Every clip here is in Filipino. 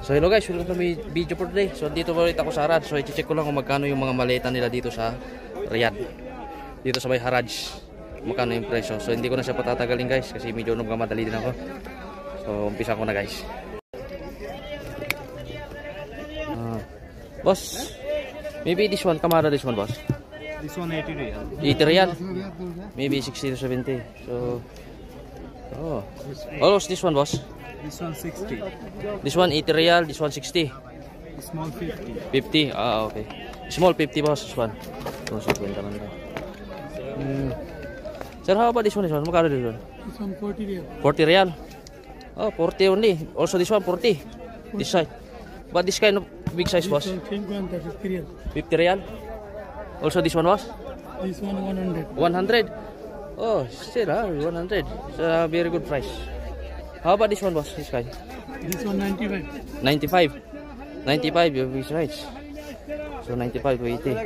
So hello guys, welcome to my video for today. So dito ulit ako sa Haraj. So i-check ko lang kung magkano yung mga maleta nila dito sa Riyadh. Dito sa may Haraj. Magkano yung presyo. So hindi ko na siya patatagalin guys kasi medyo nagmamadali din ako. So umpisa ko na guys. Boss, maybe this one, Camara, this one boss. This one 80 riyal. 80 riyal. Maybe 60 to 70. So almost this one boss. This one 60. This one 80 riyal, this one 60. Small 50. 50. Ah, okay. Small 50 boss, this one. So 50 naman tayo. Sir, how about this one? Magkano this one? This one 40 riyal. 40 riyal. Oh, 40 only. Also this one 40. This side. But this kind of big size boss? 50 riyal. 50 riyal. Also this one boss? This one 100. 100. Oh, still 100. It's a very good price. How about this one boss? This kind? This one 95. 95. 95 your big size. So 95 to 80.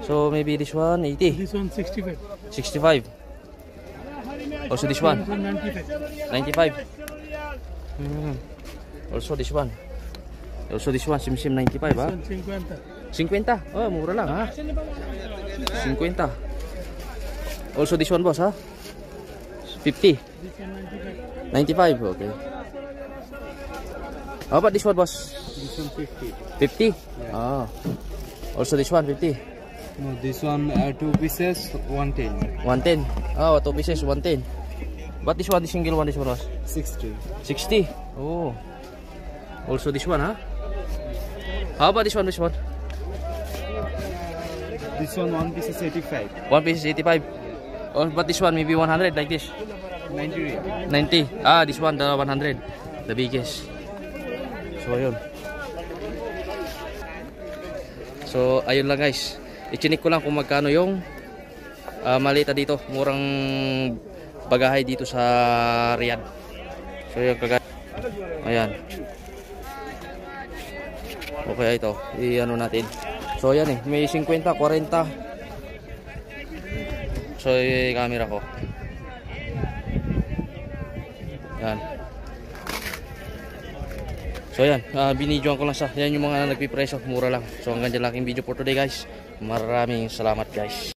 So maybe this one 80. This one 65. 65. Also this one? This one 95. 95. Also this one. Also this one, sim 95 This ha? one 50. 50. Oh, mura lang ha? 50. Also this one boss ha? 50. This one 95. 95, okay. How about this one boss? This one 50. 50? Yeah. Ah. Also this one 50. No, this one 2 pieces 110. 110. Oh, 2 pieces 110. But this one, the single one, this one was 60. 60. Oh. Also this one, huh? How about this one, this one? This one 1 piece is 85. 1 piece is 85. Oh, but this one maybe 100 like this. 90 riyal. 90. Ah, this one the 100. The biggest. So ayun. So ayun lang guys. I-check ko lang kung magkano yung malita dito. Murang bagahay dito sa Riyadh. So yun kagaya. Ayan. Okay, ito. I-ano natin. So ayan eh. May 50, 40. So yung camera ko. Yan. So yan, binidyoan ko lang sa yan yung mga nagpipreso, mura lang. So hanggang dyan lang aking video for today guys. Maraming salamat guys.